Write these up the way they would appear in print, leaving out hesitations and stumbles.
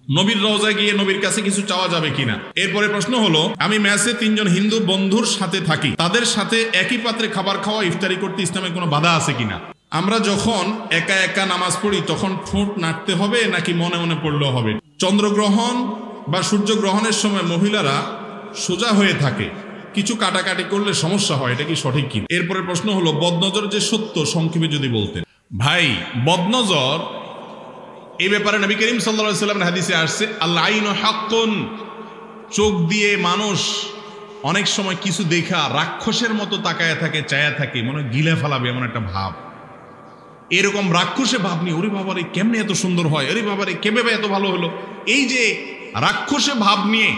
নবীর রওজায় গিয়ে নবীর কাছে কিছু চাওয়া যাবে কিনা। এরপরে প্রশ্ন হলো, আমি ম্যাচে 3 জন হিন্দু বন্ধুর সাথে থাকি, তাদের সাথে একই পাত্রে খাবার খাওয়া, ইফতারি করতে ইসলামে কোনো বাধা আছে কিনা। আমরা যখন একা একা নামাজ পড়ি তখন ঠোঁট নাড়তে হবে নাকি মনে মনে পড়লেও হবে। চন্দ্রগ্রহণ বা সূর্যগ্রহণের সময় মহিলারা সোজা হয়ে থাকে, কিছু কাটাকাটি করলে সমস্যা হয়, এটা কি সঠিক কিনা। এরপরে প্রশ্ন হলো, বদনজর যে সত্য সংক্ষেপে যদি বলতেন। ভাই, বদনজর এই ব্যাপারে নবী করিম সাল্লাল্লাহু আলাইহি ওয়াসাল্লামের হাদিসে আসছে, আল আইনু হাক্কুন, চোখ দিয়ে মানুষ অনেক সময় কিছু দেখা রাক্ষসের মতো তাকায় থাকে, চায়া থাকে, মনে গিলে ফেলাবে এমন একটা ভাব। এরকম রাক্ষসে ভাব নিয়ে, ওরে বাবারে কেমনে এত সুন্দর হয়, আরে বাবারে কেমনে এত ভালো হলো, এই যে রাক্ষসে ভাব নিয়ে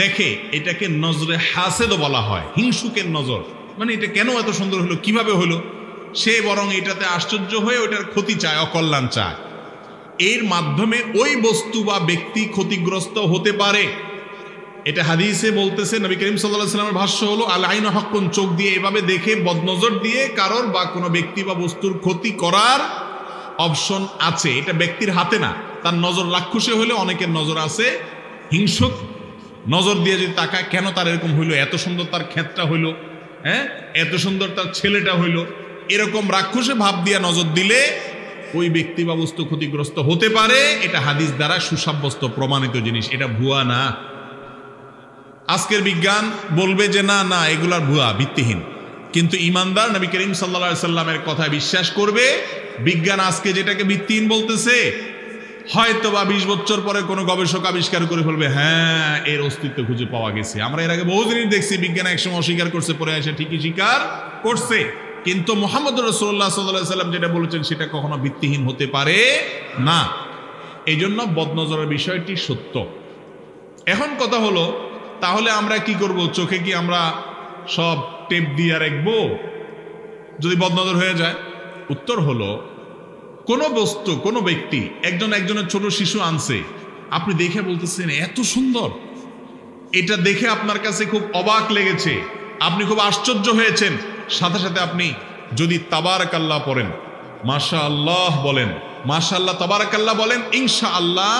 দেখে, এটাকে নজরে হাসেদও বলা হয়, হিংসুকের নজর। মানে এটা কেন এত সুন্দর হলো, কিভাবে হলো, সে বরং এটাতে আশ্চর্য হয়ে ওটার ক্ষতি চায়, অকল্যাণ চায়। এর মাধ্যমে ওই বস্তু বা ব্যক্তি ক্ষতিগ্রস্ত হতে পারে। এটা হাদিসে বলতেছে, নবী করিম সাল্লাল্লাহু আলাইহি ওয়াসাল্লামের ভাষ্য হলো, আল আইনু হাক্কুন, চোখ দিয়ে এভাবে দেখে বদনজর দিয়ে কারোর বা কোনো ব্যক্তি বা বস্তুর ক্ষতি করার অপশন আছে। এটা ব্যক্তির হাতে না, তার নজর রাক্ষসে হলে অনেকের নজর আছে হিংসুক নজর দিয়ে যদি তাকায়, কেন তার এরকম হইলো, এত সুন্দর তার ক্ষেতটা হইলো, হ্যাঁ এত সুন্দর তার ছেলেটা হইলো, এরকম রাক্ষসে ভাব দিয়ে নজর দিলে ওই ব্যক্তি বা বস্তু ক্ষতিগ্রস্ত হতে পারে। এটা হাদিস দ্বারা সুসাব্যস্ত প্রমাণিত জিনিস, এটা ভুয়া না। আজকের বিজ্ঞান বলবে যে না না এগুলার ভুয়া, ভিত্তিহীন, কিন্তু ইমানদার নবী করিম সাল্লাল্লাহু আলাইহি সাল্লামের কথায় বিশ্বাস করবে। বিজ্ঞান আজকে যেটাকে ভিত্তিহীন বলতেছে, হয়তো বা 20 বছর পরে কোনো গবেষক আবিষ্কার করে ফেলবে, হ্যাঁ এর অস্তিত্ব খুঁজে পাওয়া গেছে। আমরা এর আগে বহু জিনিস দেখছি, বিজ্ঞান একসময় অস্বীকার করছে, পরে এসে ঠিকই স্বীকার করছে। কিন্তু মুহাম্মদ রাসূলুল্লাহ সাল্লাল্লাহু আলাইহি সাল্লাম যেটা বলেছেন সেটা কখনো ভিত্তিহীন হতে পারে না। এই জন্য বদনজরের বিষয়টি সত্য। এখন কথা হলো, তাহলে আমরা কি করব, চোখে কি আমরা সব টেপ দিয়ে রাখবো যদি বদনজর হয়ে যায়? উত্তর হলো, কোন বস্তু, কোন ব্যক্তি, একজনের ছোট শিশু আনছে, আপনি দেখে বলতেছেন এত সুন্দর, এটা দেখে আপনার কাছে খুব অবাক লেগেছে, আপনি খুব আশ্চর্য হয়েছেন, সাথে সাথে আপনি যদি তাবারাকাল্লাহ পড়েন, মাশাআল্লাহ বলেন, মাশাআল্লাহ তাবারাকাল্লাহ বলেন, ইনশাআল্লাহ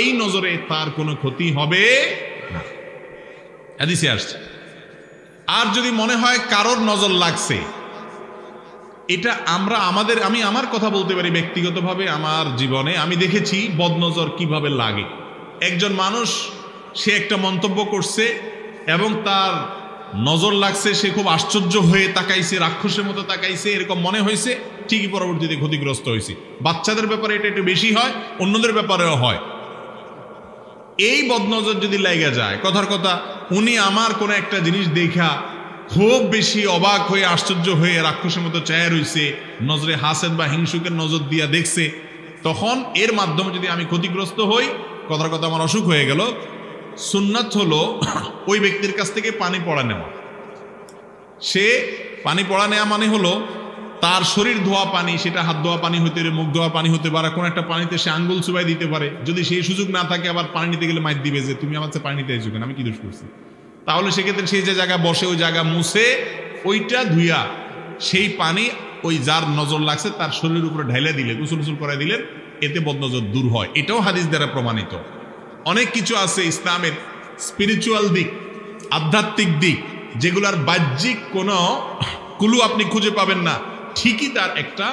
এই নজরে তার কোনো ক্ষতি হবে না, হাদিসে আসছে। আর যদি মনে হয় কারোর নজর লাগছে, এটা আমি আমার কথা বলতে পারি ব্যক্তিগতভাবে, আমার জীবনে আমি দেখেছি বদনজর কিভাবে লাগে। একজন মানুষ, সে একটা মন্তব্য করছে এবং তার নজর লাগছে, সে খুব আশ্চর্য হয়ে তাকাইছে, রাক্ষসের মতো তাকাইছে, এরকম মনে হয়েছে, ঠিকই পরবর্তীতে ক্ষতিগ্রস্ত হয়েছে। বাচ্চাদের ব্যাপারে এটা একটু বেশি হয়, অন্যদের ব্যাপারেও হয়। এই বদনজর যদি লেগে যায়, কথার কথা উনি আমার কোনো একটা জিনিস দেখা খুব বেশি অবাক হয়ে, আশ্চর্য হয়ে, রাক্ষসের মতো চায়া রইছে, নজরে হাসেদ বা হিংসুকের নজর দিয়া দেখছে, তখন এর মাধ্যমে যদি আমি ক্ষতিগ্রস্ত হই, কথার কথা আমার অসুখ হয়ে গেল, সুন্নাত হলো ওই ব্যক্তির কাছ থেকে পানি পড়া নেওয়া। সে পানি পড়া নেওয়া মানে হলো তার শরীর ধোয়া পানি, সেটা হাত ধোয়া পানি হতে পারে, মুখ ধোয়া পানি হতে পারে, কোন একটা পানিতে সে আঙ্গুল চুবাই দিতে পারে। যদি সেই সুযোগ না থাকে, আবার পানি নিতে গেলে মাইর দিবে যে তুমি আমার পানি নিতে এসো কেন, আমি কি দোষ করছি। তাহলে সেক্ষেত্রে সেই যে জায়গা বসে, ওই জায়গা মুছে ওইটা ধুইয়া সেই পানি ওই যার নজর লাগছে তার শরীরের উপরে ঢাইলে দিলে, গোসল করে দিলেন, এতে বদনজর দূর হয়। এটাও হাদিস দ্বারা প্রমাণিত। অনেক কিছু আছে ইসলামের স্পিরিচুয়াল দিক, আধ্যাত্মিক দিক, যেগুলার বাহ্যিক কোনো কুলু আপনি খুঁজে পাবেন না, ঠিকই তার একটা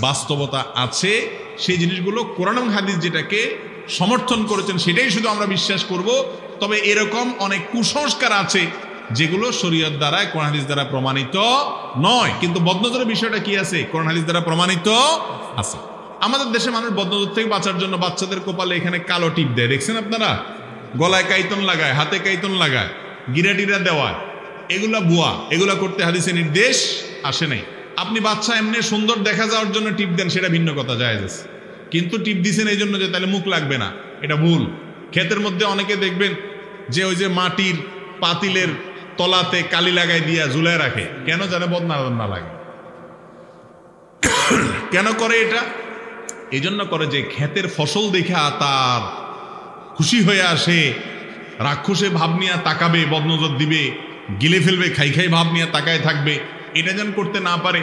বাস্তবতা আছে। সেই জিনিসগুলো কোরআন এবং হাদিস যেটাকে সমর্থন করেছেন সেটাই শুধু আমরা বিশ্বাস করব। তবে এরকম অনেক কুসংস্কার আছে যেগুলো শরীয়ত দ্বারা, কোরআন হাদিস দ্বারা প্রমাণিত নয়। কিন্তু বদনজরের বিষয়টা কি আছে, কোরআন হাদিস দ্বারা প্রমাণিত আছে। আমাদের দেশে মানুষ বদনজর থেকে বাঁচার জন্য বাচ্চাদের কপালে এখানে কালো টিপ দেয়, দেখছেন আপনারা, গলায় কাইতন লাগায়, হাতে কাইতন লাগায়, গিরাটিরা দেওয়া, এগুলা ভুয়া। এগুলা করতে হাদিসে নির্দেশ আসে নাই। আপনি বাচ্চা এমনি সুন্দর দেখা যাওয়ার জন্য টিপ দেন, সেটা ভিন্ন কথা, জায়েজ আছে। কিন্তু টিপ দিছেন এই জন্য যে তাহলে মুখ লাগবে না, এটা ভুল। ক্ষেতের মধ্যে অনেকে দেখবেন যে ওই যে মাটির পাতিলের তলাতে কালি লাগাই দিয়া ঝুলায় রাখে, কেন জানে, বদনজর না লাগে। কেন করে এটা? এই জন্য করে যে ক্ষেতের ফসল দেখা তার খুশি হয়ে আসে, রাক্ষসে ভাব নিয়ে তাকাবে, বদনজর দিবে, গিলে ফেলবে, খাই ভাব নিয়ে তাকায় থাকবে, এটা যেন করতে না পারে।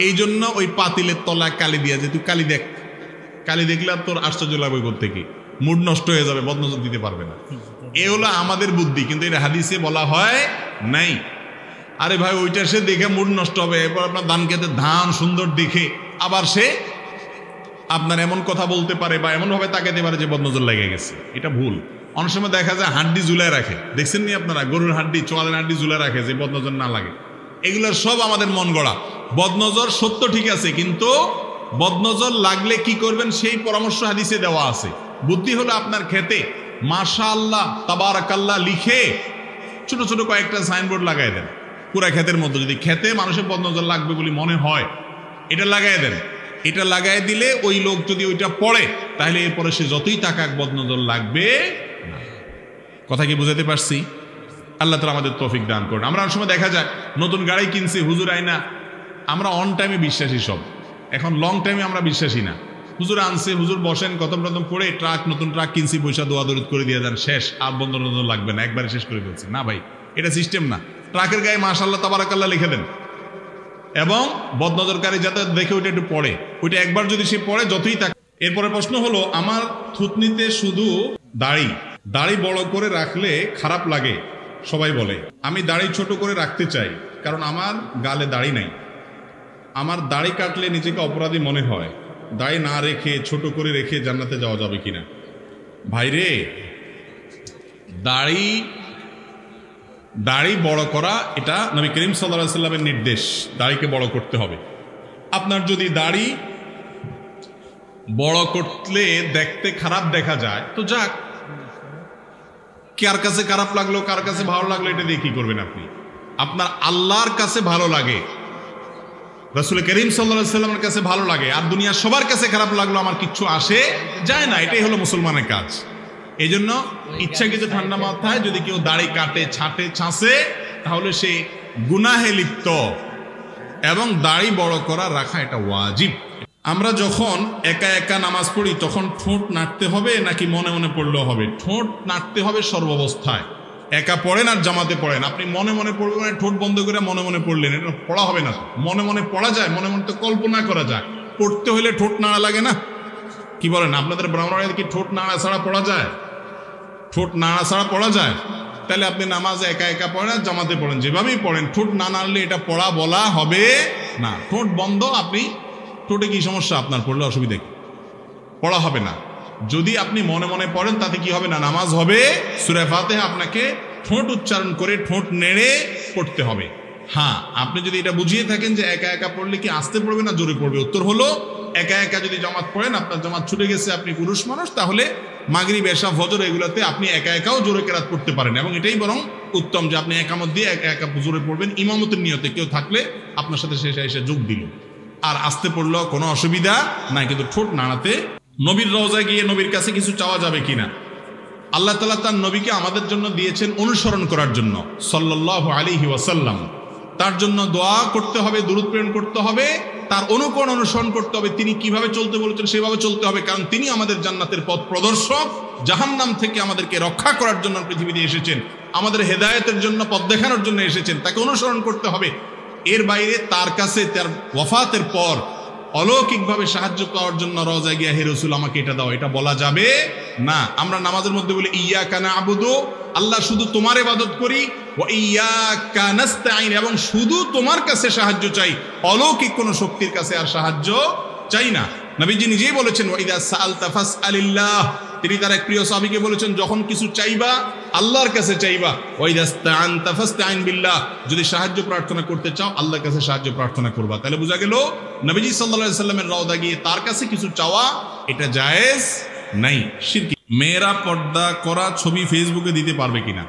এই জন্য ওই পাতিলের তলায় কালি দিয়া যে তুই কালি দেখ, কালি দেখলে আর তোর আশ্চর্য লাগবে কোত্থেকে, মুড নষ্ট হয়ে যাবে, বদনজর দিতে পারবে না। এ হলো আমাদের বুদ্ধি, কিন্তু এটা হাদিসে বলা হয় নাই। আরে ভাই ওইটা সে দেখে মুড নষ্ট হবে, এরপর আপনার ধান খেতে ধান সুন্দর দেখে আবার সে আপনার এমন কথা বলতে পারে বা এমন ভাবে তাকাতে পারে যে বদনজর লেগে গেছে। এটা ভুল। অনেক সময় দেখা যায় হাড্ডি ঝুলায় রাখে, দেখছেন নি আপনারা, গরুর হাড্ডি, চোয়ালের হাড্ডি ঝুলায় রাখে যে বদনজর না লাগে। এগুলো সব আমাদের মন গড়া। বদনজর সত্য ঠিক আছে, কিন্তু বদনজর লাগলে কি করবেন সেই পরামর্শ হাদিসে দেওয়া আছে। বুদ্ধি হলো আপনার খেতে মাশাআল্লাহ তাবারাকাল্লাহ লিখে ছোট ছোট কয়েকটা সাইনবোর্ড লাগাই দেন পুরা ক্ষেতের মধ্যে। যদি খেতে মানুষের বদনজর লাগবে বলে মনে হয়, এটা লাগাই দেন। এটা লাগাই দিলে ওই লোক যদি ওইটা পড়ে, তাহলে এরপরে সে যতই টাকা বদনজর লাগবে না। কথা কি বুঝাতে পারছি? আল্লাহ তাআলা আমাদের তৌফিক দান করুন। আমরা অনেক সময় দেখা যায় নতুন গাড়ি কিনছি, হুজুর আইনা, আমরা অন টাইমে বিশ্বাসী সব, এখন লং টাইমে আমরা বিশ্বাসী না। হুজুর আনছে, হুজুর বসেন, প্রথম পড়ে ট্রাক, নতুন ট্রাক কিনছি, পয়সা দোয়া দরিদ করে দিয়ে যান, শেষ, আর বদনজর লাগবে না, একবারে শেষ করে ফেলছি। না ভাই, এটা সিস্টেম না। ট্রাকের গায়ে মাশাআল্লাহ তাবারাকাল্লাহ লিখে দেন, এবং বদনজরকারী যাতে দেখে ওইটা একটু পড়ে, ওইটা একবার যদি সে পড়ে যতই থাকে। এরপরে প্রশ্ন হলো, আমার থুতনিতে শুধু দাড়ি বড় করে রাখলে খারাপ লাগে সবাই বলে। আমি দাড়ি ছোট করে রাখতে চাই, কারণ আমার গালে দাড়ি নাই। আমার দাড়ি কাটলে নিজেকে অপরাধী মনে হয়। দাড়ি না রেখে ছোট করে রেখে জান্নাতে যাওয়া যাবে কিনা? ভাইরে, দাড়ি বড় করা এটা নবী করিম সাল্লাল্লাহু আলাইহি ওয়াসাল্লামের নির্দেশ, দাড়িকে বড় করতে হবে। আপনার যদি দাড়ি বড় করলে দেখতে খারাপ দেখা যায় তো যাক, কার কাছে খারাপ লাগলো কার কাছে ভালো লাগলো এটা দিয়ে কি করবেন আপনি? আপনার আল্লাহর কাছে ভালো লাগে, রাসূল করিম সাল্লাল্লাহু আলাইহি ওয়াসাল্লামের কাছে ভালো লাগে, আর দুনিয়ার সবার কাছে খারাপ লাগলো আমার কিচ্ছু আসে যায় না। এটাই হলো মুসলমানের কাজ। এই জন্য ইচ্ছাকৃত ঠান্ডা মাথায় যদি কেউ দাড়ি কাটে, ছাঁটে, ছাঁচে, তাহলে সে গুনাহে লিপ্ত, এবং দাড়ি বড় করা রাখা এটা ওয়াজিব। আমরা যখন একা একা নামাজ পড়ি তখন ঠোঁট নাড়তে হবে নাকি মনে মনে পড়লেও হবে? ঠোঁট নাড়তে হবে সর্বাবস্থায়। একা পড়েন আর জামাতে পড়েন, আপনি মনে মনে পড়বেন মানে ঠোঁট বন্ধ করে মনে মনে পড়লেন, এটা পড়া হবে না। মনে মনে পড়া যায়, মনে মনে তো কল্পনা করা যায়। পড়তে হলে ঠোঁট নাড়া লাগে না? কি বলেন আপনাদের ব্রাহ্মণরা, কি ঠোঁট নাড়া ছাড়া পড়া যায়? ঠোঁট নাড়া ছাড়া পড়া যায়? তাহলে আপনি নামাজে একা একা পড়েন আর জামাতে পড়েন, যেভাবেই পড়েন, ঠোঁট না নাড়লে এটা পড়া বলা হবে না। ঠোঁট বন্ধ, আপনি ঠোঁটে কি সমস্যা আপনার? পড়লে অসুবিধা কি? পড়া হবে না। যদি আপনি মনে মনে পড়েন তাতে কি হবে না? নামাজ হবে। সূরা ফাতিহা আপনাকে ঠোঁট উচ্চারণ করে ঠোঁট নেড়ে পড়তে হবে। হ্যাঁ, আপনি যদি এটা বুঝিয়ে থাকেন যে একা একা পড়লে কি আস্তে পড়বে না জোরে পড়বে, উত্তর হলো একা একা যদি জামাত পড়েন, আপনার জামাত ছুটে গেছে, আপনি পুরুষ মানুষ, তাহলে মাগরিব, এশা, ফজর এগুলোতে আপনি একা একাও জোরে কেরাত পড়তে পারেন, এবং এটাই বরং উত্তম যে আপনি একামত দিয়ে একা একা জোরে পড়বেন ইমামতের নিয়তে। কেউ থাকলে আপনার সাথে শেষে এসে যোগ দিল, আর আসতে পড়লেও কোনো অসুবিধা নাই, কিন্তু ঠোঁট নাড়াতে। নবীর রওজায় গিয়ে নবীর কাছে কিছু চাওয়া যাবে কিনা? আল্লাহ তাআলা তার নবীকে আমাদের জন্য দিয়েছেন অনুসরণ করার জন্য, সাল্লাল্লাহু আলাইহি ওয়াসাল্লাম। তার জন্য দোয়া করতে হবে, দুরূদ প্রেরণ করতে হবে, তার অনুকরণ অনুসরণ করতে হবে। তিনি কিভাবে চলতে বলেছেন সেভাবে চলতে হবে, কারণ তিনি আমাদের জান্নাতের পথ প্রদর্শক। জাহান্নাম থেকে আমাদেরকে রক্ষা করার জন্য পৃথিবীতে এসেছেন, আমাদের হেদায়েতের জন্য, পথ দেখানোর জন্য এসেছেন। তাকে অনুসরণ করতে হবে। এর বাইরে তার কাছে তার ওয়াফাতের পর অলৌকিকভাবে সাহায্য পাওয়ার জন্য রওজায় গিয়া হে রাসূল আমাকে এটা দাও, এটা বলা যাবে না। আমরা নামাজের মধ্যে বলি ইয়াকা না'বুদু, আল্লাহ শুধু তোমার ইবাদত করি, ওয়া ইয়াকা নাস্তাঈন, এবং শুধু তোমার কাছে সাহায্য চাই, অলৌকিক কোন শক্তির কাছে আর সাহায্য চাই না। নবীজি নিজেই বলেছেন ওয়া ইযা সাআলতা ফাসআলিল্লাহ, তিনি তার এক প্রিয় সাহাবীকে বলেছেন যখন কিছু চাইবা আল্লাহর কাছে চাইবা, ওয়া ইযা ইসতাআনতা ফাসতাঈন বিল্লাহ, যদি সাহায্য প্রার্থনা করতে চাও আল্লাহর কাছে সাহায্য প্রার্থনা করবা। তাহলে বোঝা গেল নবীজি সাল্লাল্লাহু আলাইহি সাল্লামের রওজা গিয়ে তার কাছে কিছু চাওয়া এটা জায়েজ নাই, শিরকি। মেয়েরা পর্দা করা ছবি ফেসবুকে দিতে পারবে কিনা?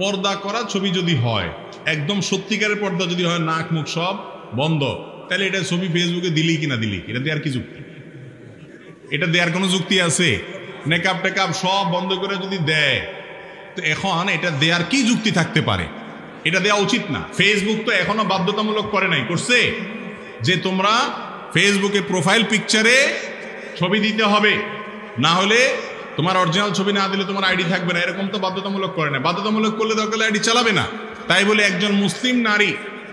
পর্দা করা ছবি যদি হয়, একদম সত্যিকারের পর্দা যদি হয়, নাক মুখ সব বন্ধ, তাহলে এটা ছবি ফেসবুকে দিলি কিনা দিলি, এটা দেওয়ার কি যুক্তি? এটা দেওয়ার কোনো যুক্তি আছে? মেকআপ টেকআপ সব বন্ধ করে যদি দেয়, তো এখন এটা দেওয়ার কি যুক্তি থাকতে পারে? এটা দেওয়া উচিত না। ফেসবুক তো এখনো বাধ্যতামূলক করে নাই, করছে যে তোমরা ফেসবুকে প্রোফাইল পিকচারে ছবি দিতে হবে, না হলে তোমার অরিজিনাল ছবি না দিলে তোমার আইডি থাকবে না, এরকম তো বাধ্যতামূলক করে না। বাধ্যতামূলক করলে দরকার আইডি চালাবে না। তাই বলে একজন মুসলিম নারী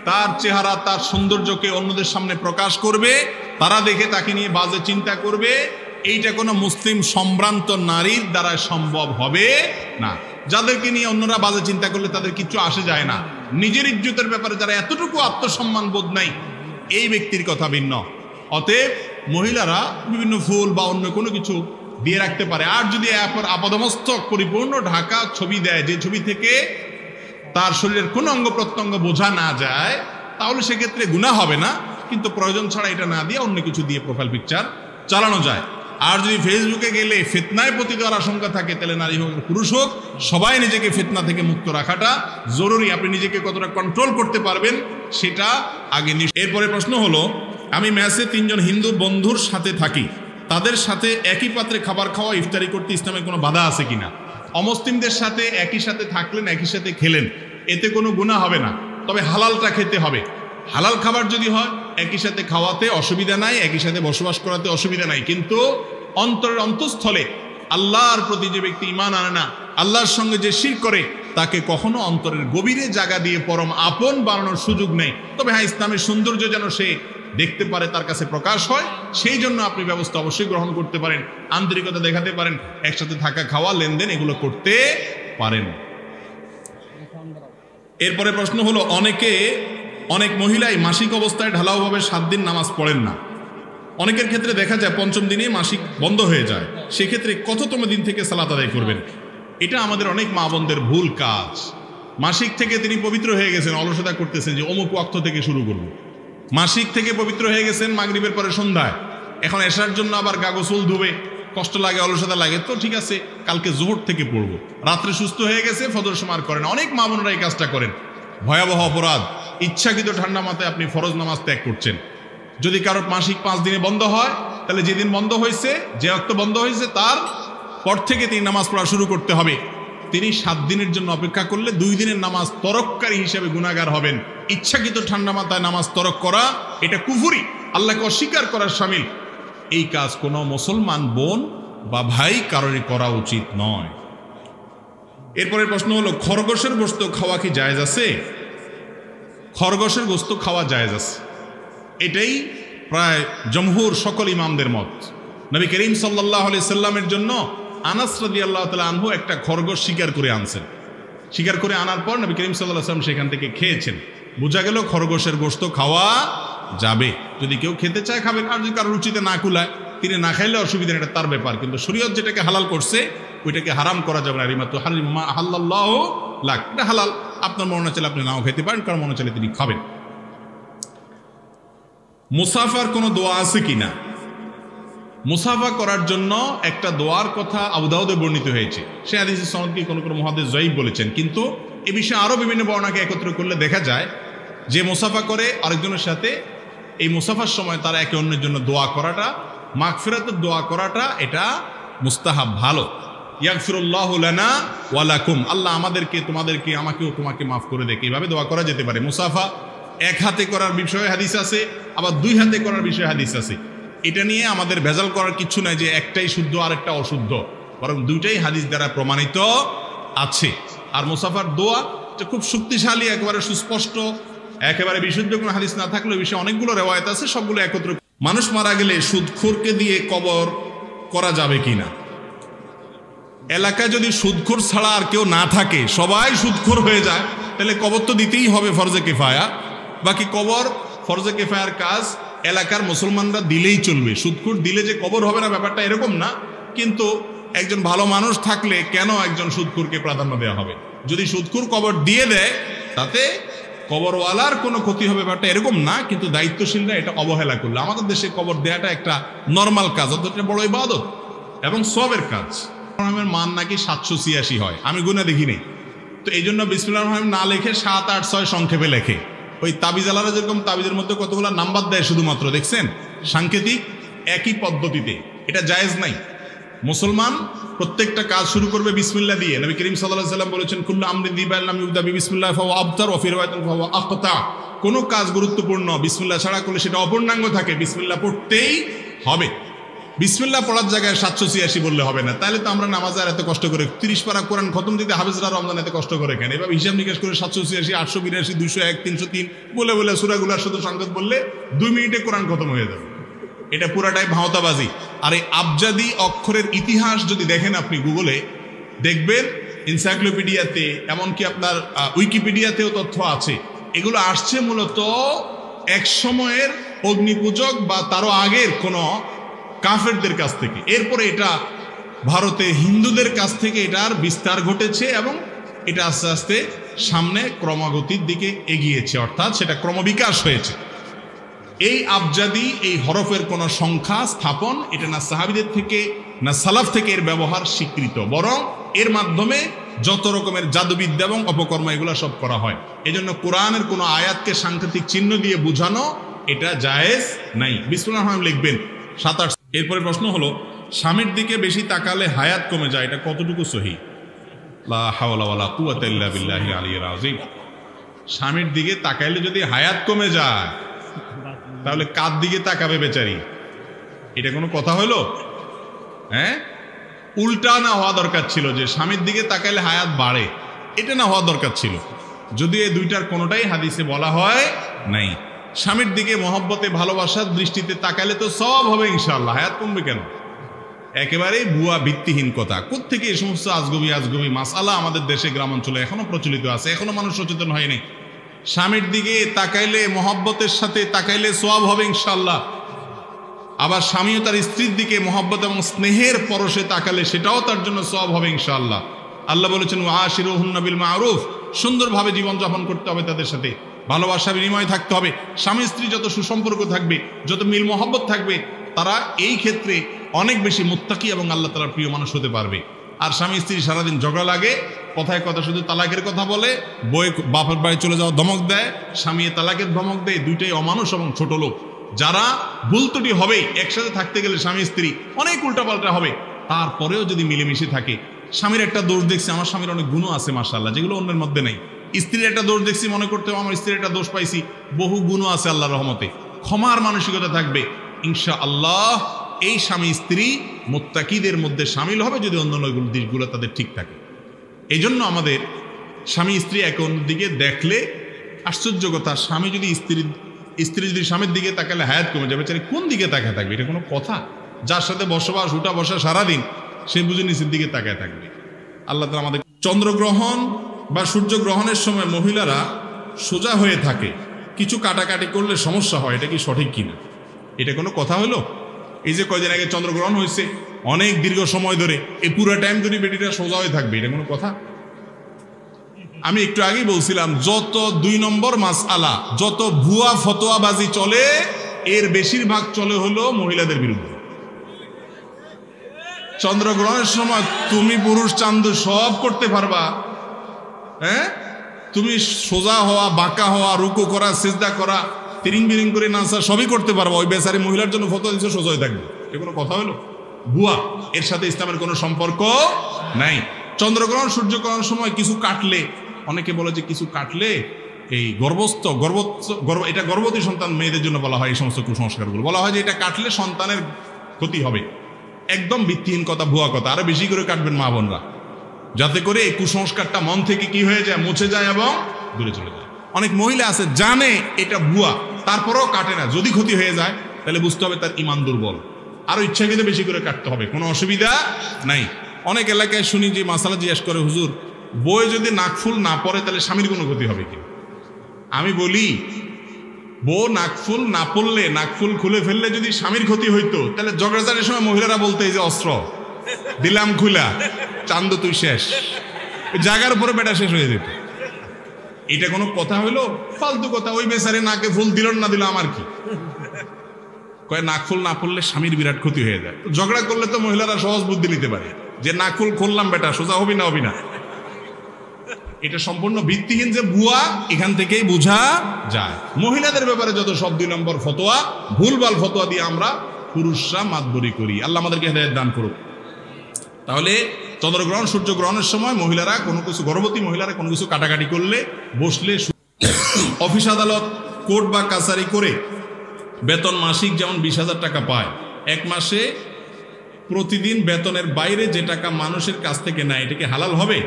তার চেহারা, তার সৌন্দর্যকে অন্যদের সামনে প্রকাশ করবে, তারা দেখে তাকে নিয়ে বাজে চিন্তা করবে, এইটা কোনো মুসলিম সম্ভ্রান্ত নারীর দ্বারা সম্ভব হবে না। যাদেরকে নিয়ে অন্যরা বাজে চিন্তা করলে তাদের কিচ্ছু আসে যায় না। নিজের ইজ্জতের ব্যাপারে যারা এতটুকু আত্মসম্মান বোধ নাই, এই ব্যক্তির কথা ভিন্ন। অতএব মহিলারা বিভিন্ন ফুল বা অন্য কোনো কিছু দিয়ে রাখতে পারে। আর যদি আপাদমস্তক পরিপূর্ণ ঢাকা ছবি দেয়, যে ছবি থেকে তার শরীরের কোনো অঙ্গ প্রত্যঙ্গ বোঝা না যায়, তাহলে সেক্ষেত্রে গুনাহ হবে না। কিন্তু প্রয়োজন ছাড়া এটা না দিয়ে অন্য কিছু দিয়ে প্রোফাইল পিকচার চালানো যায়। আর যদি ফেসবুকে গেলে ফিতনায় পতিত হওয়ার আশঙ্কা থাকে, তাহলে নারী হোক পুরুষ হোক সবাই নিজেকে ফিতনা থেকে মুক্ত রাখাটা জরুরি। আপনি নিজেকে কতটা কন্ট্রোল করতে পারবেন সেটা আগে। এরপরে প্রশ্ন হলো, আমি মেসে 3 জন হিন্দু বন্ধুর সাথে থাকি, তাদের সাথে একই পাত্রে খাবার খাওয়া, ইফতারি করতে ইসলামে কোনো বাধা আছে কিনা? অমুসলিমদের সাথে একই সাথে থাকলেন, একই সাথে খেলেন, এতে কোনো গুনাহ হবে না, তবে হালালটা খেতে হবে। হালাল খাবার যদি হয় একই সাথে খাওয়াতে অসুবিধা নাই, একই সাথে বসবাস করাতে অসুবিধা নাই। কিন্তু অন্তরের অন্তঃস্থলে আল্লাহর প্রতি যে ব্যক্তি ঈমান আনে না, আল্লাহর সঙ্গে যে শিরক করে, তাকে কখনো অন্তরের গভীরে জায়গা দিয়ে পরম আপন বানানোর সুযোগ নেই। তবে হ্যাঁ, ইসলামের সৌন্দর্য যেন সে দেখতে পারে, তার কাছে প্রকাশ হয়, সেই জন্য আপনি ব্যবস্থা অবশ্যই গ্রহণ করতে পারেন, আন্তরিকতা দেখাতে পারেন, একসাথে থাকা, খাওয়া, লেনদেন এগুলো করতে পারেন। এরপরে প্রশ্ন হলো, অনেক মহিলাই মাসিক অবস্থায় ঢালাওভাবে 7 দিন নামাজ পড়েন না। অনেকের ক্ষেত্রে দেখা যায় 5ম দিনে মাসিক বন্ধ হয়ে যায়। সেক্ষেত্রে কততম দিন থেকে সালাত আদায় করবেন? এটা আমাদের অনেক মা বোনদের ভুল কাজ। মাসিক থেকে তিনি পবিত্র হয়ে গেছেন, অলসতা করতেছেন যে অমুক ওয়াক্ত থেকে শুরু করব। মাসিক থেকে পবিত্র হয়ে গেছেন মাগরিবের পরে সন্ধ্যায়, এখন এশার জন্য আবার গা গোসল ধুবে, কষ্ট লাগে, অলসতা লাগে, তো ঠিক আছে কালকে জোহর থেকে পড়বো। রাত্রে সুস্থ হয়ে গেছে, ফজর সময় করেন। অনেক মা বোনরা এই কাজটা করেন, ভয়াবহ অপরাধ। ইচ্ছাকৃত ঠান্ডা মাথায় আপনি ফরজ নামাজ ত্যাগ করছেন। যদি কারো মাসিক 5 দিনে বন্ধ হয়, তাহলে যেদিন বন্ধ হয়েছে, যে অক্ত বন্ধ হয়েছে, তার পর থেকে তিনি নামাজ পড়া শুরু করতে হবে। তিনি 7 দিনের জন্য অপেক্ষা করলে 2 দিনের নামাজ তরককারী হিসেবে গুনাহগার হবেন। ইচ্ছাকৃত ঠান্ডা মাথায় নামাজ তরক করা এটা কুফরি, আল্লাহকে অস্বীকার করার শামিল। এই কাজ কোনো মুসলমান বোন বা ভাই কারোরই করা উচিত নয়। এরপরের প্রশ্ন হলো, খরগোশের গোশত খাওয়া কি জায়েজ আছে? খরগোশের গোশত খাওয়া জায়েজ আছে, এটাই প্রায় জমহুর সকল ইমামদের মত। নবী করিম সাল্লাল্লাহু আলাইহি সাল্লামের জন্য আনাস রাদিয়াল্লাহু তাআলা আনহু একটা খরগোশ শিকার করে আনছেন। শিকার করে আনার পর নবী করিম সাল্লাল্লাহু আলাইহি সাল্লাম সেখান থেকে খেয়েছেন। বোঝা গেল খরগোশের গোশত খাওয়া যাবে, যদি কেউ খেতে চায় খাবেন, আর যদি কারো রুচিতে না কুলায় তিনি না খাইলে অসুবিধা নেই, এটা তার ব্যাপার। কিন্তু শরীয়ত যেটাকে হালাল করছে ওইটাকে হারাম করা যাবে না। রিমাতু হারিমা আহাল্লাল্লাহু লাক, এটা হালাল। আপনার মনে চাইলে আপনি নাও খেতে পারেন, কারণ মনে চাইলে তিনি খাবেন। মুসাফার কোনো দোয়া আছে কিনা? মুসাফা করার জন্য একটা দোয়ার কথা আবু দাউদে বর্ণিত হয়েছে। সে হাদিসের সনদকে কোনো কোনো মুহাদ্দিস যায়ীফ বলেছেন, কিন্তু এ বিষয়ে আরো বিভিন্ন বর্ণনাকে একত্র করলে দেখা যায় যে মুসাফা করে আরেকজনের সাথে, এই মুসাফার সময় তারা একে অন্যের জন্য দোয়া করাটা, মাগফিরাতের দোয়া করাটা, এটা মুস্তাহাব, ভালো। ইয়াগফিরুল্লাহু লানা ওয়া লাকুম, আল্লাহ আমাদেরকে, তোমাদেরকে, আমাকেও তোমাকে মাফ করে দেখ, এইভাবে দোয়া করা যেতে পারে। মুসাফা 1 হাতে করার বিষয়ে হাদিস আছে, আবার 2 হাতে করার বিষয়ে হাদিস আছে। এটা নিয়ে আমাদের ভেজাল করার কিছু নাই যে একটাই শুদ্ধ আর একটা অশুদ্ধ, বরং দুইটাই হাদিস দ্বারা প্রমাণিত আছে। আর মুসাফার দোয়া এটা খুব শক্তিশালী, একেবারে সুস্পষ্ট, একেবারে বিশুদ্ধ কোনো হাদিস না থাকলে ওই বিষয়ে অনেকগুলো রেওয়ায়েত আছে, সবগুলো একত্র। মানুষ মারা গেলে সুদখোরকে দিয়ে কবর করা যাবে কিনা? এলাকায় যদি সুদখোর ছাড়া আর কেউ না থাকে, সবাই সুদখোর হয়ে যায়, তাহলে কবর তো দিতেই হবে ফরজে কিফায়া। বাকি কবর ফরজে কিফায়ার কাজ এলাকার মুসলমানরা দিলেই চলবে। সুদখোর দিলে যে কবর হবে না ব্যাপারটা এরকম না, কিন্তু একজন ভালো মানুষ থাকলে কেন একজন সুদখোরকে প্রাধান্য দেওয়া হবে? যদি সুদখোর কবর দিয়ে দেয় তাতে কবরওয়ালার কোনো ক্ষতি হবে ব্যাপারটা এরকম না, কিন্তু দায়িত্বশীলরা এটা অবহেলা করলে। আমাদের দেশে কবর দেওয়াটা একটা নর্মাল কাজ, অথচ বড় ইবাদত এবং সবের কাজ। মান নাকি 786 হয়, আমি গুনে দেখিনি, তো এই জন্য বিসমিল্লাহির রহমানির রহিম না লেখে 7, 8, 6 সংক্ষেপে লেখে। ওই তাবিজালারা যেরকম তাবিজের মধ্যে কতগুলো নাম্বার দেয় শুধুমাত্র, দেখছেন, সাংকেতিক, একই পদ্ধতিতে। এটা জায়েজ নাই। মুসলমান প্রত্যেকটা কাজ শুরু করবে বিসমিল্লাহ দিয়ে। নবী করিম সাল্লাল্লাহু আলাইহি ওয়াসাল্লাম বলেছেন, কুল্লু আমরিন যিবা লাম ইবদা বিসমিল্লাহ ফাহুয়া আবতার ওয়া ফি রিওয়ায়াতিন ফাহুয়া আখতা। কোনো কাজ গুরুত্বপূর্ণ বিসমিল্লাহ ছাড়া করলে সেটা অপূর্ণাঙ্গ থাকে, বিসমিল্লাহ পড়তেই হবে। বিসমিল্লাহ পড়ার জায়গায় 786 বললে হবে না। তাহলে তো আমরা নামাজে আর এত কষ্ট করে 30 পারা কোরআন খতম দিতে হাফেজরা রমজান এত কষ্ট করে কেন? এভাবে হিসাব নিকাশ করে 786, 882, 201, 303 বলে বলে সূরাগুলোর শুধু সংকেত বললে 2 মিনিটে কোরআন খতম হয়ে যাবে। এটা পুরাটাই ভাওতাবাজি। আর এই আবজাদি অক্ষরের ইতিহাস যদি দেখেন আপনি গুগলে দেখবেন, এনসাইক্লোপিডিয়াতে, এমনকি আপনার উইকিপিডিয়াতেও তথ্য আছে। এগুলো আসছে মূলত এক সময়ের অগ্নিপূজক বা তারও আগের কোনো কাফেরদের কাছ থেকে। এরপরে এটা ভারতে হিন্দুদের কাছ থেকে এটার বিস্তার ঘটেছে এবং এটা আস্তে আস্তে সামনে ক্রমাগতির দিকে এগিয়েছে, অর্থাৎ সেটা ক্রমবিকাশ হয়েছে। এই আবজাদি, এই হরফের কোনো সংখ্যা স্থাপন এটা না সাহাবীদের থেকে না সালাফ থেকে এর ব্যবহার স্বীকৃত, বরং এর মাধ্যমে যত রকমের জাদুবিদ্যা এবং অপকর্ম এগুলো সব করা হয়। এজন্য কোরআনের কোনো আয়াতকে সাংকেতিক চিহ্ন দিয়ে বোঝানো এটা জায়েজ নাই। বিসমিল্লাহির রহমানির রহিম লিখবেন 27। এরপরে প্রশ্ন হলো, স্বামীর দিকে বেশি তাকালে হায়াত কমে যায়, এটা কতটুকু সহি? লা হাওলা ওয়ালা কুওয়াতা ইল্লা বিল্লাহিল আলিয়্যিল আযীম। স্বামীর দিকে তাকাইলে যদি হায়াত কমে যায় তাহলে কার দিকে তাকাবে বেচারি? এটা কোনো কথা হলো? হ্যাঁ, উল্টা না হওয়া দরকার ছিল যে স্বামীর দিকে তাকাইলে হায়াত বাড়ে, এটা না হওয়া দরকার ছিল। যদি এই দুইটার কোনোটাই হাদিসে বলা হয় নাই। স্বামীর দিকে মহব্বতে ভালোবাসার দৃষ্টিতে তাকাইলে তো সব হবে ইনশাআল্লাহ, হায়াত কমবে কেন? একেবারেই ভুয়া ভিত্তিহীন কথা। কোত্থেকে এই সমস্ত আজগবি মাসালা আমাদের দেশে গ্রামাঞ্চলে এখনো প্রচলিত আছে, এখনো মানুষ সচেতন হয়নি। স্বামীর দিকে তাকাইলে, মহব্বতের সাথে তাকাইলে সওয়াব হবে ইনশাআল্লাহ। আবার স্বামীও তার স্ত্রীর দিকে মহব্বত এবং স্নেহের পরশে তাকালে সেটাও তার জন্য সওয়াব হবে ইনশাআল্লাহ। আল্লাহ বলেছেন ওয়াশিরুহুন্না বিল মারুফ, সুন্দরভাবে জীবনযাপন করতে হবে, তাদের সাথে ভালোবাসা বিনিময় থাকতে হবে। স্বামী স্ত্রী যত সুসম্পর্ক থাকবে, যত মিল মহব্বত থাকবে, তারা এই ক্ষেত্রে অনেক বেশি মুত্তাকি এবং আল্লাহ তাআলার প্রিয় মানুষ হতে পারবে। আর স্বামী স্ত্রী সারাদিন ঝগড়া লাগে, কথায় কথা শুধু তালাকের কথা বলে, বই বাপের বাড়ি চলে যাওয়া ধমক দেয়, স্বামী তালাকের ধমক দেয়, দুইটাই অমানুষ এবং ছোট লোক। যারা ভুল ত্রুটি হবেই, একসাথে থাকতে গেলে স্বামী স্ত্রী অনেক উল্টাপাল্টা হবে, তারপরেও যদি মিলেমিশে থাকে। স্বামীর একটা দোষ দেখছি, আমার স্বামীর অনেক গুণ আছে মাশাআল্লাহ, যেগুলো অন্যের মধ্যে নেই। স্ত্রীর একটা দোষ দেখছি, মনে করতে হবে আমার স্ত্রীর একটা দোষ পাইছি, বহু গুণ আছে আল্লাহর রহমতে। ক্ষমার মানসিকতা থাকবে ইনশাআল্লাহ, এই স্বামী স্ত্রী মুত্তাকিদের মধ্যে শামিল হবে যদি অন্য দিকগুলো তাদের ঠিক থাকে। এই জন্য আমাদের স্বামী স্ত্রী এক অন্য দিকে দেখলে আশ্চর্য কথা, স্বামী যদি স্ত্রী যদি স্বামীর দিকে তাকালে হায়াত কমে যাবে, চাই কোন দিকে তাকায় থাকবে? এটা কোনো কথা? যার সাথে বসবাস, উঠা বসা সারাদিন, সে বুঝে নিচের দিকে তাকায় থাকবে। আল্লাহ তাআলা আমাদের চন্দ্রগ্রহণ বা সূর্যগ্রহণের সময় মহিলারা সোজা হয়ে থাকে, কিছু কাটাকাটি করলে সমস্যা হয়, এটা কি সঠিক কিনা? এটা কোনো কথা হলো? এই যে কয়দিন আগে চন্দ্রগ্রহণ হয়েছে, অনেক দীর্ঘ সময় ধরে, এই পুরো টাইম ধরে বেটিটা সোজা হয়ে থাকবে, এটা কোনো কথা? আমি একটু আগেই বলছিলাম, যত 2 নম্বর মাসআলা, যত ভুয়া ফতোয়াবাজি চলে, এর বেশিরভাগ চলে হলো মহিলাদের বিরুদ্ধে। চন্দ্রগ্রহণের সময় তুমি পুরুষ চান্দ সব করতে পারবা, হ্যাঁ? তুমি সোজা হওয়া, বাঁকা হওয়া, রুকু করা, সিজদা করা, তিরিং বিরিং করে নাচা সবই করতে পারবো। ওই বেচারি মহিলার জন্য ফতোয়া দিচ্ছে সোজা হয়ে থাকবে, এ কোনো কথা হলো? ভুয়া, এর সাথে ইসলামের কোনো সম্পর্ক নাই। চন্দ্রগ্রহণ সূর্যগ্রহণ সময় কিছু কাটলে, অনেকে বলে যে কিছু কাটলে এই এটা গর্ভবতী সন্তান মেয়েদের জন্য বলা হয়, এই সমস্ত কুসংস্কারগুলো বলা হয় যে এটা কাটলে সন্তানের ক্ষতি হবে। একদম ভিত্তিহীন কথা, ভুয়া কথা। আরো বেশি করে কাটবেন মা বোনরা, যাতে করে এই কুসংস্কারটা মন থেকে কি হয়ে যায়, মুছে যায় এবং দূরে চলে যায়। অনেক মহিলা আছে জানে এটা ভুয়া, তারপরেও কাটে না। যদি ক্ষতি হয়ে যায় তাহলে বুঝতে হবে তার ঈমান দুর্বল, আরো ইচ্ছাকৃত বেশি করে কাটতে হবে, কোনো অসুবিধা নাই। অনেক এলাকায় শুনি যে মাসালা জিজ্ঞেস করে, হুজুর বই যদি নাকফুল না পড়ে তাহলে স্বামীর কোনো ক্ষতি হবে কি? আমি বলি, বউ নাকফুল না পড়লে, নাকফুল খুলে ফেললে যদি স্বামীর ক্ষতি হইতো, তাহলে ঝগড়াঝাটির সময় মহিলারা বলতে এই যে অস্ত্র দিলাম খুলা, চান্দ তুই শেষ, জায়গার উপরে বেটা শেষ হয়ে যেত। এটা কোনো কথা হইলো? ফালতু কথা। ওই বেচারে নাকে ফুল দিল না দিল আমার কি? কয় নাকফুল না পড়লে স্বামীর বিরাট ক্ষতি হয়ে যায়। ঝগড়া করলে তো মহিলারা সহজ বুদ্ধি নিতে পারে যে নাকফুল খুললাম বেটা, সোজা হবি না হবি না। এটা সম্পূর্ণ ভিত্তিহীন, যে ভুয়া, এখান থেকেই বোঝা যায়। মহিলাদের ব্যাপারে যত সব 2 নম্বর ফতোয়া, ভুলভাল ফতোয়া দিয়ে আমরা পুরুষরা মাতবরি করি। আল্লাহ আমাদেরকে হেদায়েত দান করুক। তাহলে চন্দ্রগ্রহণ সূর্যগ্রহণের সময় মহিলারা কোনো কিছু, গর্ভবতী মহিলারা কোনো কিছু কাটাকাটি করলে, বসলে, অফিস আদালত, কোর্ট বা কাছারি করে বেতন মাসিক যেমন 20,000 টাকা পায়, 1 মাসে প্রতিদিন বেতনের বাইরে যে টাকা মানুষের কাছ থেকে নেয়, এটাকে হালাল হবে?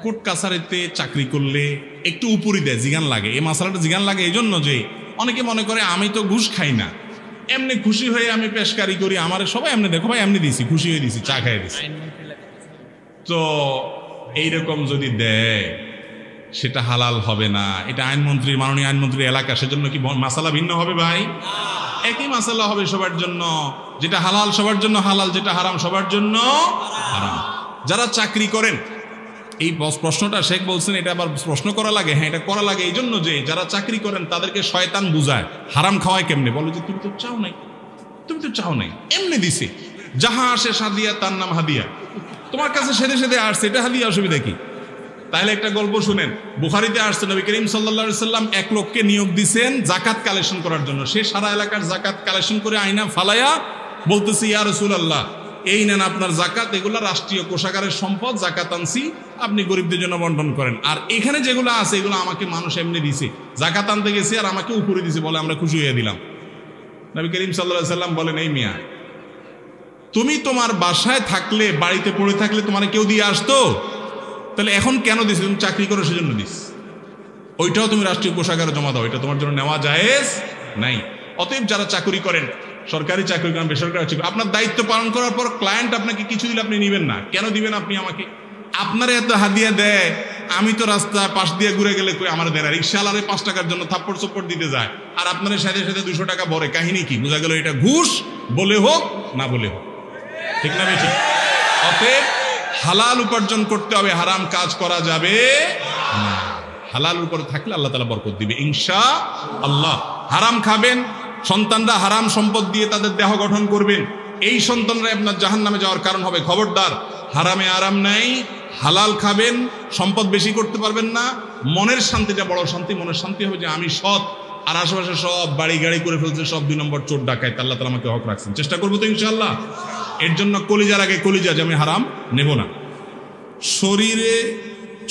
কোর্ট কাছারিতে চাকরি করলে একটু উপরই দেয়, জিগান লাগে। এই মাসালাটা জিগান লাগে এই জন্য যে অনেকে মনে করে আমি তো ঘুষ খাই না, এমনি খুশি হয়ে আমি পেশকারি করি, আমার সবাই এমনি দেখো ভাই এমনি দিছি, খুশি হয়ে দিছি, চা খাইয়ে দিছি। তো এইরকম যদি দেয় সেটা হালাল হবে না। এটা আইনমন্ত্রী, মাননীয় আইনমন্ত্রী এলাকা, সেজন্য কি মাসালা ভিন্ন হবে ভাই? একই মাসালা হবে সবার জন্য। যেটা হালাল সবার জন্য হালাল, যেটা হারাম সবার জন্য হারাম। যারা চাকরি করেন, এই প্রশ্নটা শেখ বলছেন এটা আবার প্রশ্ন করা লাগে। হ্যাঁ, এটা করা লাগে এই জন্য যে যারা চাকরি করেন তাদেরকে শয়তান বুঝায় হারাম খাওয়ায় কেমনে, বলে যে তুমি তো চাও নাই, তুমি তো চাও নাই, এমনি দিছে, যাহা আসে সাদিয়া তার নাম হাদিয়া, তোমার কাছে সেদে সেদে আসছে, এটা হাদিয়া, অসুবিধা কি? তাহলে একটা গল্প শুনেন, বুখারীতে আসছে নবী করিম সাল্লাল্লাহু আলাইহি সাল্লাম এক লোককে নিয়োগ দিয়েছেন জাকাত কালেকশন করার জন্য। সে সারা এলাকার জাকাত কালেকশন করে আয়না ফালাইয়া বলতেছে, ইয়া রাসূলুল্লাহ, এই নেন আপনার জাকাত, এগুলা রাষ্ট্রীয় কোষাগারের সম্পদ, জাকাত আনছি, আপনি গরিবদের জন্য বন্টন করেন। আর এখানে যেগুলো আছে এগুলো আমাকে মানুষ এমনি দিছে, জাকাত আনতে গেছি আর আমাকে উপরে দিছে, বলে আমরা খুশি হয়ে দিলাম। নবী করিম সাল্লাল্লাহু আলাইহি সাল্লাম বলেন, এই মিয়া, তুমি তোমার বাসায় থাকলে, বাড়িতে পড়ে থাকলে তোমার কেউ দিয়ে আসতো? তাহলে এখন কেন দিস? তুমি চাকরি করো সেজন্য দিস, ওইটাও তুমি রাষ্ট্রীয় কোষাগারে জমা দাও, এটা তোমার জন্য নেওয়া জায়েজ নাই। অতএব যারা চাকরি করেন, সরকারি চাকরি করেন, বেসরকারি চাকরি, আপনার দায়িত্ব পালন করার পর ক্লায়েন্ট আপনাকে কিছু দিলে আপনি নিবেন না। কেন দিবেন আপনি আমাকে? আপনারা এত হাদিয়া দেয়, আমি তো রাস্তা পাশ দিয়ে ঘুরে গেলে কই আমার দেয় না, রিক্সাওয়ালারে 5 টাকার জন্য থাপ্পড় চপ্পড় দিতে যায়, আর আপনার সাথে সাথে 200 টাকা ভরে, কাহিনী কি? বোঝা গেল এটা ঘুষ, বলে হোক না বলে হোক, ঠিক না বেশি? অতএব হালাল উপার্জন করতে হবে, হারাম কাজ করা যাবে না। হালাল উপরে থাকলে আল্লাহ তাআলা বরকত দিবে ইনশাআল্লাহ। হারাম খাবেন, সন্তানরা হারাম সম্পদ দিয়ে তাদের দেহ গঠন করবেন, এই সন্তানরা আপনার জাহান্নামে যাওয়ার কারণ হবে। খবরদার, হারামে আরাম নাই, হালাল খাবেন, সম্পদ বেশি করতে পারবেন না। মনের শান্তিটা বড় শান্তি। মনের শান্তি হবে যে আমি সৎ, আর আশেপাশে সব বাড়ি গাড়ি করে ফেলছে, সব 2 নম্বর চোর ডাকাত, আল্লাহ তাআলা আমাকে হক রাখছেন। চেষ্টা করবো তো ইনশাআল্লাহ। এর জন্য কলিজার আগে কলিজা, যে আমি হারাম নেব না।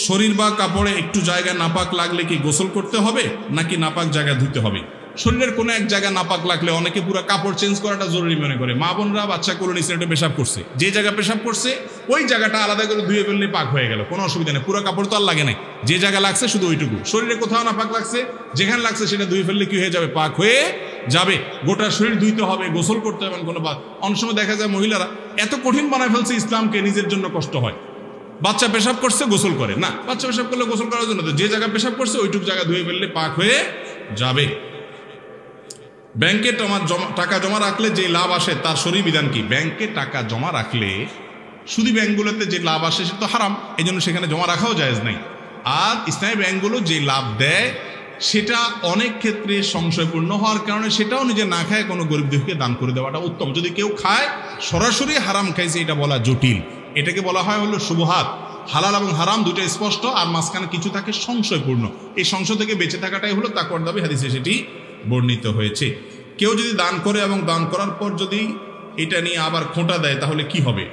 শরীর বা কাপড়ে একটু জায়গা নাপাক লাগলে কি গোসল করতে হবে, নাকি নাপাক জায়গা ধুতে হবে? শরীরের কোনো এক জায়গা নাপাক লাগলে অনেকে পুরো কাপড় চেঞ্জ করাটা জরুরি মনে করে। মা বোনরা বাচ্চা কোলে নিচে একটা পেশাব করছে, যে জায়গা পেশাব করছে ওই জায়গাটা আলাদা করে ধুয়ে ফেললে পাক হয়ে গেল, কোনো অসুবিধা নেই। পুরো কাপড় তো আর লাগে নাই, যে জায়গা লাগছে শুধু ওইটুকু। শরীরে কোথাও নাপাক লাগছে, যেখানে লাগছে সেটা ধুয়ে ফেললে কি হয়ে যাবে? পাক হয়ে যাবে। গোটা শরীর ধুইতে হবে, গোসল করতে হবে কোনো বাদ। অনেক সময় দেখা যায় মহিলারা এত কঠিন বানায় ফেলছে ইসলামকে, নিজের জন্য কষ্ট হয়। বাচ্চা পেশাব করছে গোসল করে না, বাচ্চা পেশাব করলে গোসল করার জন্য, যে জায়গা পেশাব করছে ওইটুকু জায়গা ধুয়ে ফেললে পাক হয়ে যাবে। ব্যাংকে টাকা জমা রাখলে যে লাভ আসে তার শরীর বিধান কি? ব্যাংকে টাকা জমা রাখলে শুধু ব্যাংকগুলোতে যে লাভ আসে সেটা তো হারাম, এই জন্য সেখানে জমা রাখাও জায়েজ নাই। আর ইসলামী ব্যাংকগুলো যে লাভ দেয় সেটা অনেক ক্ষেত্রে সংশয়পূর্ণ হওয়ার কারণে সেটাও নিজে না খায় কোনো গরিব দুঃখীকে দান করে দেওয়াটা উত্তম। যদি কেউ খায় সরাসরি হারাম খাইছে, এটা বলা জটিল। এটাকে বলা হয় হলো শুবহাত। হালাল এবং হারাম দুটো স্পষ্ট, আর মাঝখানে কিছু থাকে সংশয়পূর্ণ। এই সংশয় থেকে বেঁচে থাকাটাই হলো তাকওয়ার দাবি, হাদিসে সেটি বর্ণিত হয়েছে। কেউ যদি দান করে এবং দান করার পর যদি এটা নিয়ে আবার খোঁটা দেয় তাহলে কি হবে?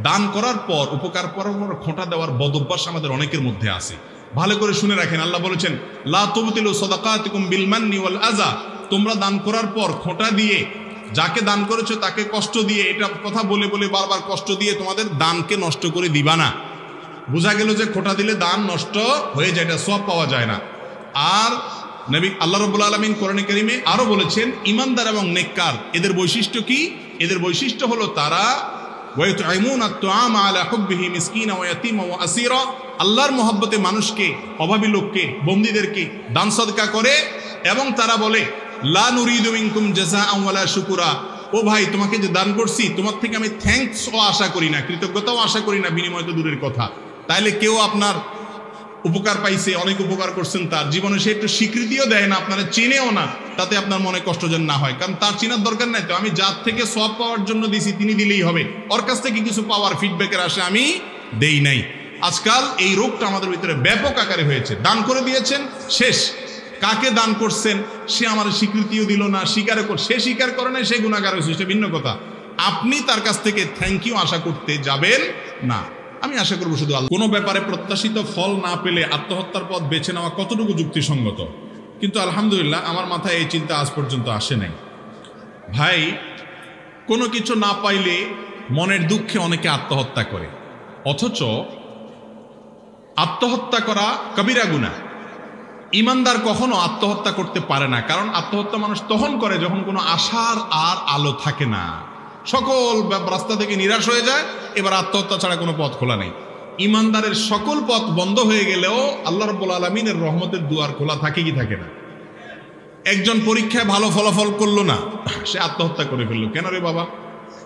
দান করার পর, উপকার করার পর খোঁটা দেওয়ার বদঅভ্যাস আমাদের অনেকের মধ্যে আছে। ভালো করে শুনে রাখেন, আল্লাহ বলেছেন লা তুবতিলু সাদাকাতিকুম বিল মান্নি ওয়াল আযা, তোমরা দান করার পর খোঁটা দিয়ে, যাকে দান করেছো তাকে কষ্ট দিয়ে, এটা কথা বলে বলে বারবার কষ্ট দিয়ে তোমাদের দানকে নষ্ট করে দিবা না। বোঝা গেল যে খোঁটা দিলে দান নষ্ট হয়ে যায়, এটা সওয়াব পাওয়া যায় না। আর নবী আল্লাহ রাব্বুল আলামিন কোরআনে কারীমে আরো বলেছেন ঈমানদার এবং নেককার এদের বৈশিষ্ট্য কি? এদের বৈশিষ্ট্য হলো তারা ওয়ায়ুতঈমুনা আত-তুআমা আলা হুব্বিহি মিসকিনা ওয়া ইয়াতীমা ওয়া আসীরা, আল্লাহর মহব্বতে মানুষকে, অভাবী লোককে, বন্দীদেরকে দান সদকা করে, এবং তারা বলে লা নুরিদু মিনকুম জাযাআন ওয়ালা শুকুরা, ও ভাই তোমাকে যে দান করছি তোমার থেকে আমি থ্যাঙ্কসও আশা করি না, কৃতজ্ঞতাও আশা করি না, বিনিময় তো দূরের কথা। তাইলে কেউ আপনার উপকার পাইছে, অনেক উপকার করছেন, তার জীবনে সে একটু স্বীকৃতিও দেয় না, আপনারা চিনেও না, তাতে আপনার মনে কষ্ট যেন না হয়, কারণ তার চিনার দরকার নাই তো। আমি যার থেকে সওয়াব পাওয়ার জন্য দিছি তিনি দিলেই হবে, ওর কাছ থেকে কিছু পাওয়ার ফিডব্যাকের আসে আমি দেই নাই। আজকাল এই রোগটা আমাদের ভিতরে ব্যাপক আকারে হয়েছে। দান করে দিয়েছেন, শেষ। কাকে দান করছেন সে আমার স্বীকৃতিও দিল না, সে স্বীকার করে না, সে গুনাহগার হয়েছে, সেটা ভিন্ন কথা। আপনি তার কাছ থেকে থ্যাংক ইউ আশা করতে যাবেন না। আমি আশা করবো শুধু আল্লাহ। কোনো ব্যাপারে প্রত্যাশিত ফল না পেলে আত্মহত্যার পথ বেছে নেওয়া কতটুকু যুক্তিসঙ্গত? কিন্তু আলহামদুলিল্লাহ আমার মাথায় এই চিন্তা আজ পর্যন্ত আসে নাই। ভাই, কোনো কিছু না পাইলে মনের দুঃখে অনেকে আত্মহত্যা করে, অথচ আত্মহত্যা করা কবিরা গুনাহ। ইমানদার কখনো আত্মহত্যা করতে পারে না, কারণ আত্মহত্যা মানুষ তখন করে যখন কোনো আশার আর আলো থাকে না, সকল রাস্তা থেকে নিরাশ হয়ে যায়, এবার আত্মহত্যা ছাড়া কোনো পথ খোলা নেই। ইমানদারের সকল পথ বন্ধ হয়ে গেলেও আল্লাহ রাব্বুল আলামিনের রহমতের দুয়ার খোলা থাকে কি থাকে না? একজন পরীক্ষায় ভালো ফলাফল করলো না, সে আত্মহত্যা করে ফেললো। কেন রে বাবা?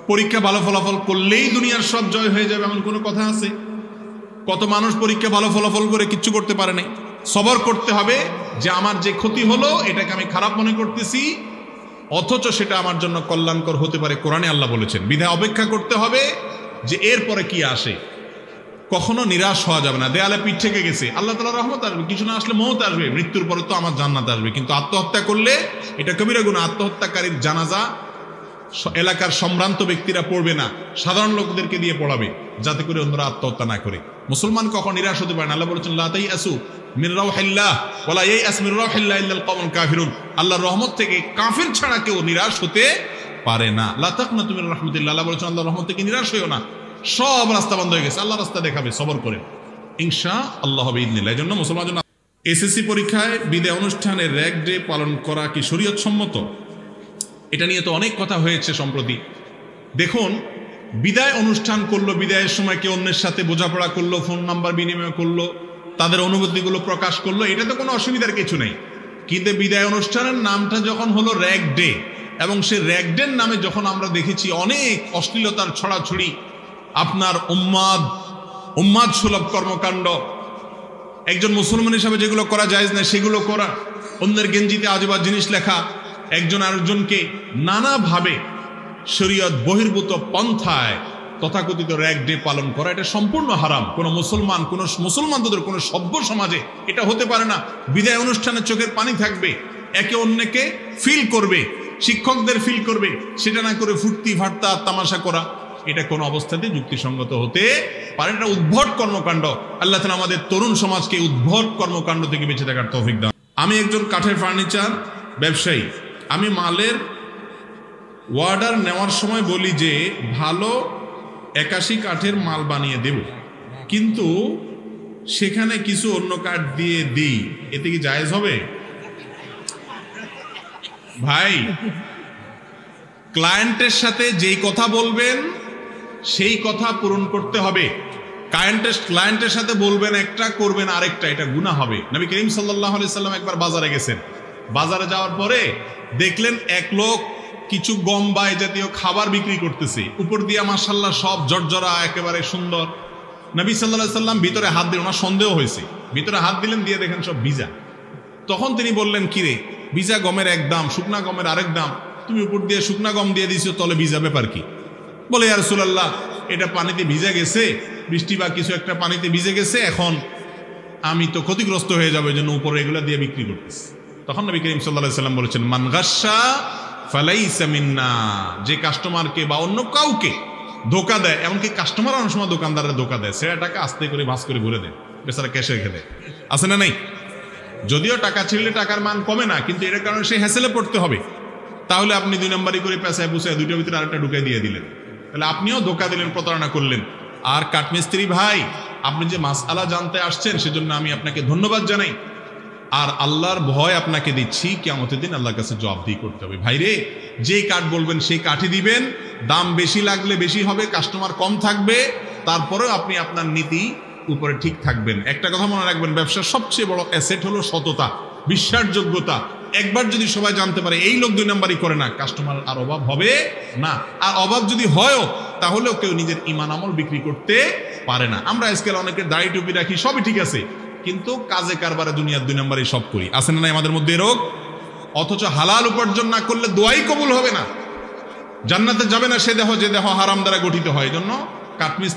পরীক্ষা ভালো ফলাফল করলেই দুনিয়ার সব জয় হয়ে যাবে এমন কোনো কথা আছে? কত মানুষ পরীক্ষা ভালো ফলাফল করে কিচ্ছু করতে পারে নাই। সবর করতে হবে যে আমার যে ক্ষতি হলো এটাকে আমি খারাপ মনে করতেছি, অথচ সেটা আমার জন্য কল্যাণকর হতে পারে, কোরআনে আল্লাহ বলেছেন। বিধায় অপেক্ষা করতে হবে যে এরপরে কি আসে। কখনো নিরাশ হওয়া যাবে না। দেয়ালে পিঠ থেকে গেছে, আল্লাহ তাআলার রহমত আসবে, কিছু না আসলে মওত আসবে, মৃত্যুর পরে তো আমার জান্নাত আসবে, কিন্তু আত্মহত্যা করলে এটা কবিরা গুনাহ। আত্মহত্যাকারীর জানাজা এলাকার সম্ভ্রান্ত ব্যক্তিরা পড়বে না, সাধারণ লোকদেরকে দিয়ে পড়াবে, যাতে করে অন্যরা আত্মহত্যা না করে। মুসলমান কখন নিরাশ হতে পারে না। আল্লাহ বলেছেন লা তাইয়াসু মির রাউহিল্লাহ ওয়ালা ইয়াস মির রাউহিল্লাহ ইল্লাল কওমুল কাফিরুন। আল্লাহর রহমত থেকে কাফির ছাড়া কেউ নিরাশ হতে পারে না। লা তাকনাতু মির রাহমাতিল্লাহ, আল্লাহ বলেছেন আল্লাহর রহমত থেকে নিরাশ হইও না। সব রাস্তা বন্ধ হয়ে গেছে, আল্লাহ রাস্তা দেখাবে, সবর করে ইনশাআল্লাহ বিইذনিল্লাহ। এজন্য মুসলমানদের জন্য এসএসসি পরীক্ষায় বিদায় অনুষ্ঠানে র‍্যাগ ডে পালন করা কি শরীয়ত সম্মত? এটা নিয়ে তো অনেক কথা হয়েছে সম্প্রতি। দেখুন, বিদায় অনুষ্ঠান করলো, বিদায়ের সময় কেউ অন্যের সাথে বোঝাপড়া করলো, ফোন নাম্বার বিনিময় করলো, তাদের অনুভূতিগুলো প্রকাশ করলো, এটা তো কোনো অসুবিধার কিছু নেই। কিন্তু বিদায় অনুষ্ঠানের নামটা যখন হলো র‍্যাগ ডে, এবং সেই র‍্যাগ ডের নামে যখন আমরা দেখেছি অনেক অশ্লীলতার ছড়াছড়ি, আপনার উম্মাদ সুলভ কর্মকাণ্ড, একজন মুসলমান হিসাবে যেগুলো করা জায়েজ না সেগুলো করা, অন্যের গেঞ্জিতে আজেবাজে জিনিস লেখা, একজন আরেকজনকে নানাভাবে শরীয়ত বহির্ভূত পন্থায় তথাকথিত র‍্যাগ ডে পালন করা, এটা সম্পূর্ণ হারাম। কোনো মুসলমানদের কোনো সভ্য সমাজে এটা হতে পারে না। বিদায় অনুষ্ঠানে চোখের পানি থাকবে, একে অন্যকে ফিল করবে, শিক্ষকদের ফিল করবে, সেটা না করে ফুর্তি ফার্তা তামাশা করা, এটা কোনো অবস্থাতেই যুক্তিসঙ্গত হতে পারে। এটা উদ্ভট কর্মকাণ্ড। আল্লাহ তাআলা আমাদের তরুণ সমাজকে উদ্ভট কর্মকাণ্ড থেকে বেঁচে থাকার তৌফিক দান। আমি একজন কাঠের ফার্নিচার ব্যবসায়ী। আমি মালের অর্ডার নেওয়ার সময় বলি যে ভালো 81 কাঠের মাল বানিয়ে দেব, কিন্তু সেখানে কিছু অন্য কাঠ দিয়ে দিই, এতে কি জায়েজ হবে? ভাই, ক্লায়েন্টের সাথে যেই কথা বলবেন সেই কথা পূরণ করতে হবে। ক্লায়েন্টের সাথে বলবেন একটা, করবেন আরেকটা, এটা গুনাহ হবে। নবী করিম সাল্লাল্লাহু আলাইহি সাল্লাম একবার বাজারে গেছেন। বাজারে যাওয়ার পরে দেখলেন এক লোক কিছু গম বা এ জাতীয় খাবার বিক্রি করতেছে, উপর দিয়া মাশাআল্লাহ সব জর্জরা, একেবারে সুন্দর। নবী সাল্লাল্লাহু আলাইহি সাল্লাম ভিতরে হাত দিলেন, ওনার সন্দেহ হয়েছে, ভিতরে হাত দিলেন, দিয়ে দেখেন সব ভিজা। তখন তিনি বললেন, কিরে, ভিজা গমের এক দাম, শুকনা গমের আরেক দাম, তুমি উপর দিয়ে শুকনা গম দিয়ে দিছো, তলে ভিজা, ব্যাপার কি? বলে, ইয়া রাসূলুল্লাহ, এটা পানিতে ভিজে গেছে, বৃষ্টি বা কিছু একটা পানিতে ভিজে গেছে, এখন আমি তো ক্ষতিগ্রস্ত হয়ে যাবে, জন্য উপরে এগুলা দিয়ে বিক্রি করতেছি। তখন নবী করিম সাল্লাল্লাহু আলাইহি সাল্লাম বলেছেন, মান গাশশা ফালাইসা মিন্না, যে কাস্টমারকে বা অন্য কাউকে ধোকা দেয়, এমনকি কাস্টমার অনেক সময় দোকানদারের ধোকা দেয়, সেটা টাকা আস্তে করে ভাঁজ করে ভরে দেয়, বেচারা ক্যাশে রেখে দেয়, আছে না নাই? যদিও টাকা ছিঁড়লে টাকার মান কমে না, কিন্তু এটার কারণে সেই হ্যাসেলে পড়তে হবে। তাহলে আপনি 2 নম্বরই করে পেঁচায় পুষায় দুইটার ভিতরে আরেকটা ঢুকাই দিয়ে দিলেন, তাহলে আপনিও ধোকা দিলেন, প্রতারণা করলেন। আর কাঠমিস্ত্রি ভাই, আপনি যে মাসআলা জানতে আসছেন সেজন্য আমি আপনাকে ধন্যবাদ জানাই। আর আল্লাহর ভয় আপনাকে দিচ্ছি, কিয়ামতের দিন আল্লাহর কাছে জবাবদিহি করতে হবে। ভাইরে, যেই কাঠ বলবেন সেই কাঠই দিবেন, দাম বেশি লাগলে বেশি হবে, কাস্টমার কম থাকবে, তারপরেও আপনি আপনার নীতি উপরে ঠিক থাকবেন। একটা কথা মনে রাখবেন, ব্যবসার সবচেয়ে বড় অ্যাসেট হলো সততা, বিশ্বাসযোগ্যতা। একবার যদি সবাই জানতে পারে এই লোক 2 নম্বরই করে না, কাস্টমার আর অভাব হবে না। আর অভাব যদি হয়ও, তাহলেও কেউ নিজের ঈমান আমল বিক্রি করতে পারে না। আমরা আজকাল অনেকের দাড়ি টুপি রাখি, সবই ঠিক আছে, কিন্তু কাজে কারবারে দুনিয়ার 2 নম্বরই সব করি, আছে না নাই আমাদের মধ্যে রোগ? অথচ হালাল উপার্জন না করলে দোয়াই কবুল হবে না, জান্নাতে যাবে না সে দেহ যে দেহ হারাম দ্বারা গঠিত হয়। জন্য কাঠমিস্ত্রি